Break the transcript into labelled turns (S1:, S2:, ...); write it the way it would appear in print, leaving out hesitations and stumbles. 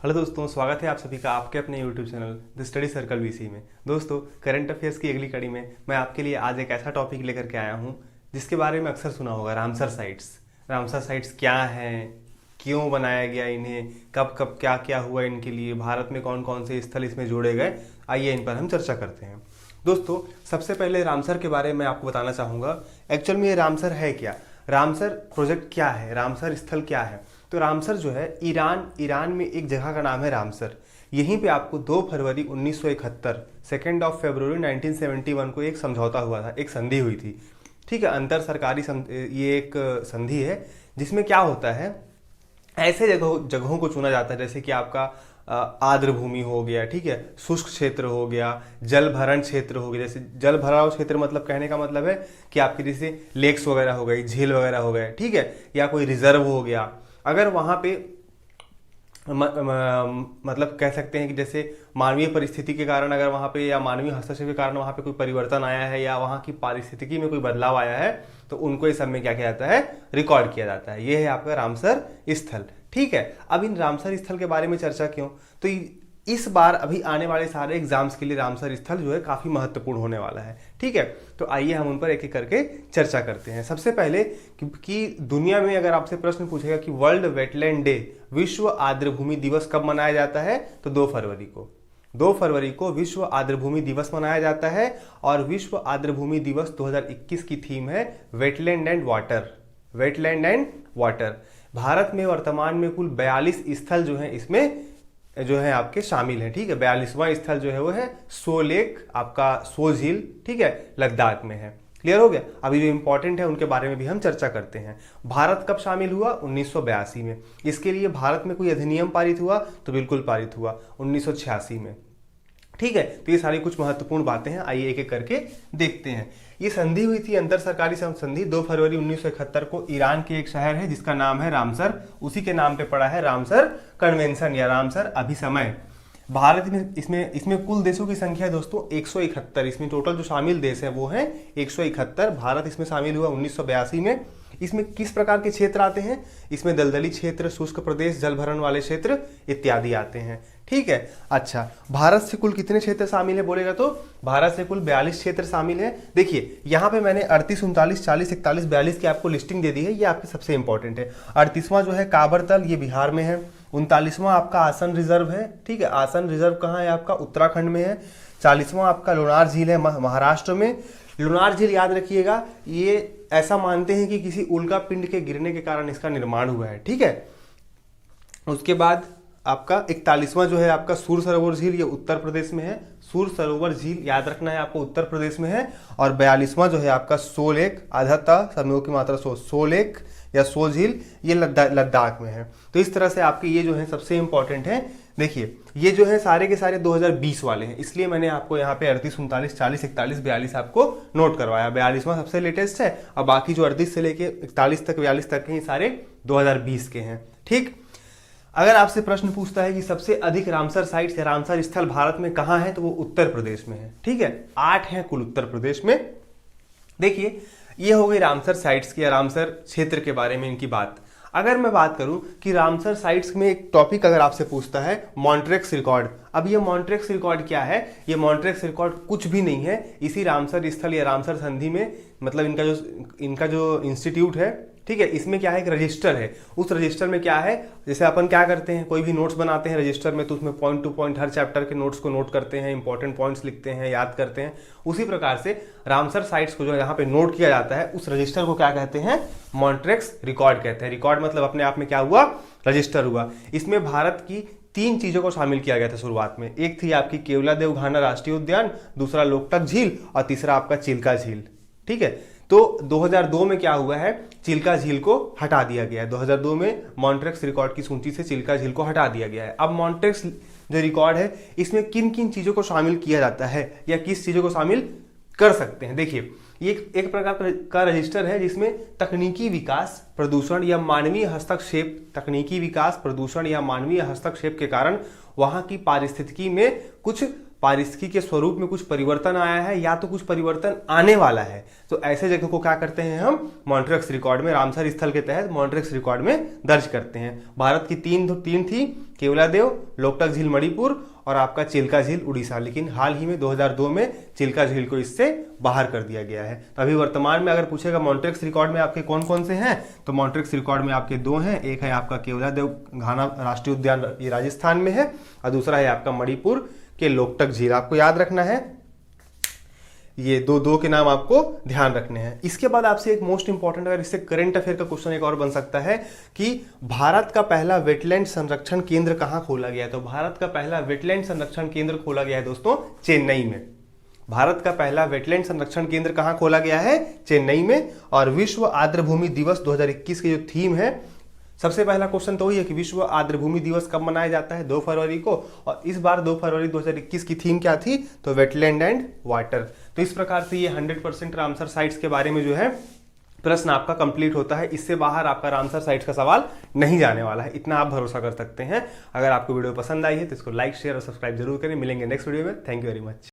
S1: Hello दोस्तों, स्वागत है आप सभी का आपके अपने YouTube channel the study circle VC में। दोस्तों, करंट अफेयर्स की अगली कड़ी में मैं आपके लिए आज एक ऐसा टॉपिक लेकर के आया हूं जिसके बारे में अक्सर सुना होगा, रामसर साइट्स। रामसर साइट्स क्या हैं, क्यों बनाया गया इन्हें, कब कब क्या क्या हुआ इनके लिए, भारत में कौन कौन से स्थल इसमें जोड़े गए, आइए इन पर हम चर्चा करते हैं। दोस्तों, सबसे पहले रामसर के बारे में आपको बताना चाहूँगा एक्चुअल में ये रामसर है क्या, रामसर प्रोजेक्ट क्या है, रामसर स्थल क्या है। तो रामसर जो है ईरान में एक जगह का नाम है रामसर। यहीं पे आपको 2 फरवरी 1971 2 फरवरी 1971 को एक समझौता हुआ था, एक संधि हुई थी। ठीक है, अंतर सरकारी ये एक संधि है जिसमें क्या होता है, ऐसे जगहों को चुना जाता है जैसे कि आपका आर्द्र भूमि हो गया, ठीक है, शुष्क क्षेत्र हो गया, जल भरण क्षेत्र हो गया। जैसे जल भराव क्षेत्र मतलब कहने का मतलब है कि आपकी जैसे लेक्स वगैरह हो गई, झील वगैरह हो गए, ठीक है, या कोई रिजर्व हो गया। अगर वहां पे मतलब कह सकते हैं कि जैसे मानवीय परिस्थिति के कारण अगर वहां पे या मानवीय हस्तक्षेप के कारण वहां पे कोई परिवर्तन आया है या वहां की पारिस्थितिकी में कोई बदलाव आया है तो उनको इस सब में क्या किया जाता है, रिकॉर्ड किया जाता है। ये है आपका रामसर स्थल। ठीक है, अब इन रामसर स्थल के बारे में चर्चा क्यों, तो इस बार अभी आने वाले सारे एग्जाम्स के लिए रामसर स्थल जो है काफी महत्वपूर्ण होने वाला है। ठीक है, तो आइए हम उन पर एक एक करके चर्चा करते हैं। सबसे पहले कि दुनिया में अगर आपसे प्रश्न पूछेगा कि वर्ल्ड वेटलैंड डे, विश्व आर्द्रभूमि दिवस कब मनाया जाता है, तो 2 फरवरी को। 2 फरवरी को विश्व आर्द्रभूमि दिवस मनाया जाता है और विश्व आर्द्रभूमि दिवस 2021 की थीम है wetland and water. Wetland and water. Bharat में वर्तमान में कुल 42 स्थल जो है इसमें जो है आपके शामिल है। ठीक है, 42वां स्थल जो है वो है सो लेक, आपका सो झील, ठीक है, लद्दाख में है। क्लियर हो गया। अभी जो इंपॉर्टेंट है उनके बारे में भी हम चर्चा करते हैं। भारत कब शामिल हुआ, 1982 में। इसके लिए भारत में कोई अधिनियम पारित हुआ, तो बिल्कुल पारित हुआ 1986 में। ठीक है, तो ये सारी कुछ महत्वपूर्ण बातें हैं, आइए एक एक करके देखते हैं। ये संधि हुई थी, अंतर सरकारी संधि, 2 फरवरी 1971 को। ईरान के एक शहर है जिसका नाम है रामसर, उसी के नाम पे पड़ा है रामसर कन्वेंशन या रामसर अभिसमय। भारत में इसमें कुल देशों की संख्या है दोस्तों 171। इसमें टोटल जो शामिल देश है वो है 171। भारत इसमें शामिल हुआ 1982 में। इसमें किस प्रकार के क्षेत्र आते हैं, इसमें दलदली क्षेत्र, शुष्क प्रदेश, जल भरण वाले क्षेत्र इत्यादि आते हैं। ठीक है, अच्छा, भारत से कुल कितने क्षेत्र शामिल है बोलेगा तो भारत से कुल 42 क्षेत्र शामिल है। देखिए यहाँ पे मैंने 38, 39, 40, 41, 42 की आपको लिस्टिंग दे दी है, ये आपके सबसे इंपॉर्टेंट है। 38वां जो है काबर तल, ये बिहार में है। 39वां आपका आसन रिजर्व है। ठीक है, आसन रिजर्व कहाँ है आपका, उत्तराखंड में है। 40वां आपका लोनार झील है महाराष्ट्र में। लोनार झील याद रखिएगा, ये ऐसा मानते हैं कि किसी उल्का पिंड के गिरने के कारण इसका निर्माण हुआ है। ठीक है, उसके बाद आपका 41वां जो है आपका सूर सरोवर झील, ये उत्तर प्रदेश में है। सूर सरोवर झील याद रखना है आपको, उत्तर प्रदेश में है। और 42वां जो है आपका सो लेक, आधा ता समूह की मात्रा सो लेक या सो झील, ये लद्दाख में है। तो इस तरह से आपके ये जो है सबसे इंपॉर्टेंट है। देखिए ये जो है सारे के सारे 2020 वाले हैं, इसलिए मैंने आपको यहाँ पे 38, 39, 40, 41, 42 आपको नोट करवाया। 42वां सबसे लेटेस्ट है और बाकी जो 38 से लेके 41 तक 42 तक के सारे 2020 के हैं। ठीक, अगर आपसे प्रश्न पूछता है कि सबसे अधिक रामसर साइट्स या रामसर स्थल भारत में कहां है, तो वो उत्तर प्रदेश में है। ठीक है, 8 हैं कुल उत्तर प्रदेश में। देखिए ये हो गई रामसर साइट्स की या रामसर क्षेत्र के बारे में इनकी बात। अगर मैं बात करूं कि रामसर साइट्स में एक टॉपिक अगर आपसे पूछता है मॉन्ट्रेक्स रिकॉर्ड, अब ये मॉन्ट्रेक्स रिकॉर्ड क्या है, ये मॉन्ट्रेक्स रिकॉर्ड कुछ भी नहीं है। इसी रामसर स्थल या रामसर संधि में मतलब इनका जो इंस्टीट्यूट है, ठीक है, इसमें क्या है, एक रजिस्टर है। उस रजिस्टर में क्या है, जैसे अपन क्या करते हैं, कोई भी नोट्स बनाते हैं रजिस्टर में, तो उसमें पॉइंट टू पॉइंट हर चैप्टर के नोट्स को नोट करते हैं, इंपॉर्टेंट पॉइंट्स लिखते हैं, याद करते हैं। उसी प्रकार से रामसर साइट्स को जो यहाँ पे नोट किया जाता है, उस रजिस्टर को क्या कहते हैं, मॉन्ट्रेक्स रिकॉर्ड कहते हैं। रिकॉर्ड मतलब अपने आप में क्या हुआ, रजिस्टर हुआ। इसमें भारत की 3 चीजों को शामिल किया गया था शुरुआत में। एक थी आपकी केवलादेव घाना राष्ट्रीय उद्यान, दूसरा लोकटक झील और तीसरा आपका चिल्का झील। ठीक है, तो 2002 में क्या हुआ है, चिल्का झील को हटा दिया गया है। 2002 में मॉन्ट्रेक्स रिकॉर्ड की सूची से चिल्का झील को हटा दिया गया है। अब मॉन्ट्रेक्स जो रिकॉर्ड है इसमें किन किन चीजों को शामिल किया जाता है या किस चीजों को शामिल कर सकते हैं। देखिए ये एक प्रकार का रजिस्टर है जिसमें तकनीकी विकास, प्रदूषण या मानवीय हस्तक्षेप, तकनीकी विकास, प्रदूषण या मानवीय हस्तक्षेप के कारण वहां की पारिस्थितिकी में कुछ पारिस्थितिकी के स्वरूप में कुछ परिवर्तन आया है या तो कुछ परिवर्तन आने वाला है, तो ऐसे जगह को क्या करते हैं हम मॉन्ट्रिक्स रिकॉर्ड में, रामसर स्थल के तहत मॉन्ट्रिक्स रिकॉर्ड में दर्ज करते हैं। भारत की तीन थी, केवलादेव, लोकटक झील मणिपुर और आपका चिल्का झील उड़ीसा, लेकिन हाल ही में 2002 में चिल्का झील को इससे बाहर कर दिया गया है। तो अभी वर्तमान में अगर पूछेगा मॉन्ट्रिक्स रिकॉर्ड में आपके कौन कौन से हैं, तो मॉन्ट्रिक्स रिकॉर्ड में आपके 2 हैं, एक है आपका केवलादेव घाना राष्ट्रीय उद्यान, ये राजस्थान में है, और दूसरा है आपका मणिपुर के लोकटक झील। आपको याद रखना है, ये दो के नाम आपको ध्यान रखने हैं। इसके बाद आपसे एक मोस्ट इंपॉर्टेंट, अगर इससे करंट अफेयर का क्वेश्चन एक और बन सकता है कि भारत का पहला वेटलैंड संरक्षण केंद्र कहां खोला गया है। तो भारत का पहला वेटलैंड संरक्षण केंद्र खोला गया है दोस्तों चेन्नई में। भारत का पहला वेटलैंड संरक्षण केंद्र कहां खोला गया है, चेन्नई में। और विश्व आर्द्रभूमि दिवस 2021 की जो थीम है, सबसे पहला क्वेश्चन तो वही है कि विश्व आर्द्रभूमि दिवस कब मनाया जाता है, 2 फरवरी को, और इस बार 2 फरवरी 2021 की थीम क्या थी, तो वेटलैंड एंड वाटर। तो इस प्रकार से ये 100% रामसर साइट्स के बारे में जो है प्रश्न आपका कंप्लीट होता है। इससे बाहर आपका रामसर साइट्स का सवाल नहीं जाने वाला है, इतना आप भरोसा कर सकते हैं। अगर आपको वीडियो पसंद आई है तो इसको लाइक, शेयर और सब्सक्राइब जरूर करें। मिलेंगे नेक्स्ट वीडियो में। Thank you very much.